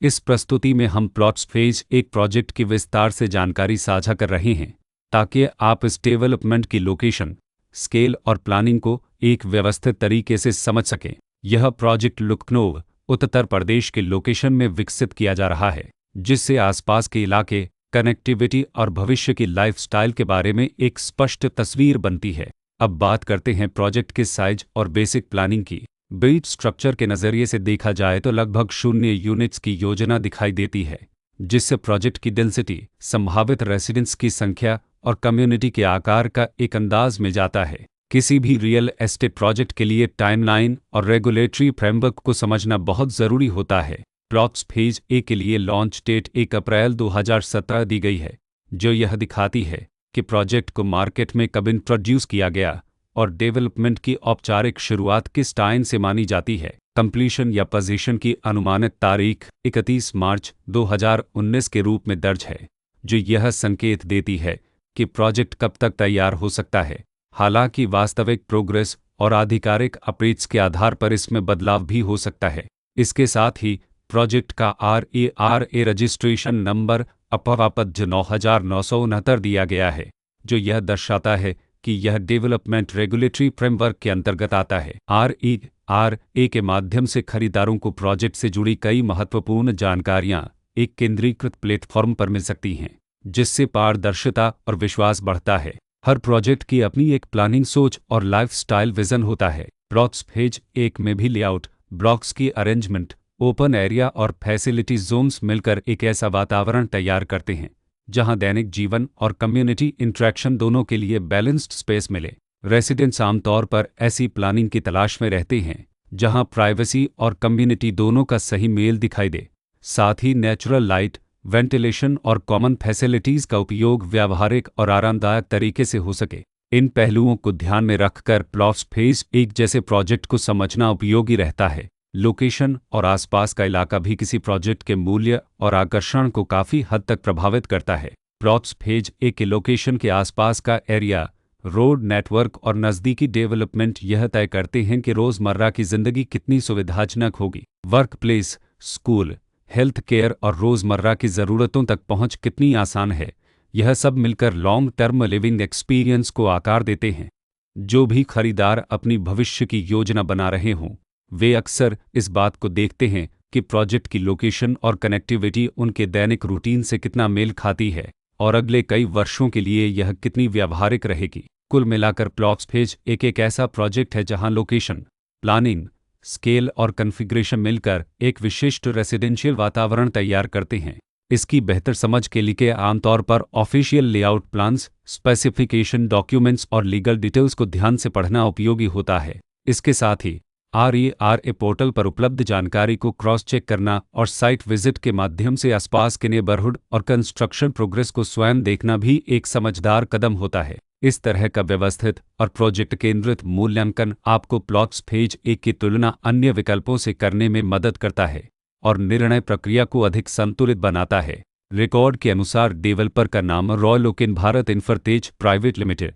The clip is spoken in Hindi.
इस प्रस्तुति में हम प्लॉट्स फेज एक प्रोजेक्ट की विस्तार से जानकारी साझा कर रहे हैं ताकि आप इस डेवलपमेंट की लोकेशन, स्केल और प्लानिंग को एक व्यवस्थित तरीके से समझ सकें। यह प्रोजेक्ट लखनऊ, उत्तर प्रदेश के लोकेशन में विकसित किया जा रहा है, जिससे आसपास के इलाके, कनेक्टिविटी और भविष्य की लाइफस्टाइल के बारे में एक स्पष्ट तस्वीर बनती है। अब बात करते हैं प्रोजेक्ट के साइज और बेसिक प्लानिंग की। बिल्ड स्ट्रक्चर के नज़रिए से देखा जाए तो लगभग 0 यूनिट्स की योजना दिखाई देती है, जिससे प्रोजेक्ट की डेंसिटी, संभावित रेसिडेंट्स की संख्या और कम्युनिटी के आकार का एक अंदाज मिल जाता है। किसी भी रियल एस्टेट प्रोजेक्ट के लिए टाइमलाइन और रेगुलेटरी फ्रेमवर्क को समझना बहुत ज़रूरी होता है। प्लॉट्स फेज ए के लिए लॉन्च डेट 1 अप्रैल 2017 दी गई है, जो यह दिखाती है कि प्रोजेक्ट को मार्केट में कब इंट्रोड्यूस किया गया और डेवलपमेंट की औपचारिक शुरुआत किस टाइम से मानी जाती है। कंप्लीशन या पोजीशन की अनुमानित तारीख 31 मार्च 2019 के रूप में दर्ज है, जो यह संकेत देती है कि प्रोजेक्ट कब तक तैयार हो सकता है। हालांकि वास्तविक प्रोग्रेस और आधिकारिक अपडेट्स के आधार पर इसमें बदलाव भी हो सकता है। इसके साथ ही प्रोजेक्ट का RERA रजिस्ट्रेशन नंबर अपावपज 9969 दिया गया है, जो यह दर्शाता है कि यह डेवलपमेंट रेगुलेटरी फ्रेमवर्क के अंतर्गत आता है। RERA के माध्यम से खरीदारों को प्रोजेक्ट से जुड़ी कई महत्वपूर्ण जानकारियां एक केंद्रीकृत प्लेटफॉर्म पर मिल सकती हैं, जिससे पारदर्शिता और विश्वास बढ़ता है। हर प्रोजेक्ट की अपनी एक प्लानिंग सोच और लाइफस्टाइल विजन होता है। प्लॉट्स फेज 1 में भी लेआउट, ब्लॉक्स की अरेंजमेंट, ओपन एरिया और फैसिलिटी जोन्स मिलकर एक ऐसा वातावरण तैयार करते हैं जहां दैनिक जीवन और कम्युनिटी इंटरेक्शन दोनों के लिए बैलेंस्ड स्पेस मिले। रेसिडेंट्स आमतौर पर ऐसी प्लानिंग की तलाश में रहते हैं जहां प्राइवेसी और कम्युनिटी दोनों का सही मेल दिखाई दे। साथ ही नेचुरल लाइट, वेंटिलेशन और कॉमन फैसिलिटीज़ का उपयोग व्यावहारिक और आरामदायक तरीके से हो सके। इन पहलुओं को ध्यान में रखकर प्लॉट्स फेज 1 जैसे प्रोजेक्ट को समझना उपयोगी रहता है। लोकेशन और आसपास का इलाका भी किसी प्रोजेक्ट के मूल्य और आकर्षण को काफ़ी हद तक प्रभावित करता है। प्लॉट्स फेज 1 के लोकेशन के आसपास का एरिया, रोड नेटवर्क और नज़दीकी डेवलपमेंट यह तय करते हैं कि रोज़मर्रा की ज़िंदगी कितनी सुविधाजनक होगी। Work place, school, health care और रोज़मर्रा की ज़रूरतों तक पहुंच कितनी आसान है, यह सब मिलकर लॉन्ग टर्म लिविंग एक्सपीरियंस को आकार देते हैं। जो भी खरीदार अपनी भविष्य की योजना बना रहे हों, वे अक्सर इस बात को देखते हैं कि प्रोजेक्ट की लोकेशन और कनेक्टिविटी उनके दैनिक रूटीन से कितना मेल खाती है और अगले कई वर्षों के लिए यह कितनी व्यावहारिक रहेगी। कुल मिलाकर प्लॉट्स फेज एक ऐसा प्रोजेक्ट है जहां लोकेशन, प्लानिंग, स्केल और कॉन्फ़िगरेशन मिलकर एक विशिष्ट रेसिडेंशियल वातावरण तैयार करते हैं। इसकी बेहतर समझ के लिए आमतौर पर official layout plans, specification documents और लीगल डिटेल्स को ध्यान से पढ़ना उपयोगी होता है। इसके साथ ही RERA पोर्टल पर उपलब्ध जानकारी को क्रॉस चेक करना और साइट विजिट के माध्यम से आसपास के नेबरहुड और कंस्ट्रक्शन प्रोग्रेस को स्वयं देखना भी एक समझदार कदम होता है। इस तरह का व्यवस्थित और प्रोजेक्ट केंद्रित मूल्यांकन आपको प्लॉट्स फेज 1 की तुलना अन्य विकल्पों से करने में मदद करता है और निर्णय प्रक्रिया को अधिक संतुलित बनाता है। रिकॉर्ड के अनुसार डेवलपर का नाम रॉयल ओक इन भारत इंफ्राटेक प्राइवेट लिमिटेड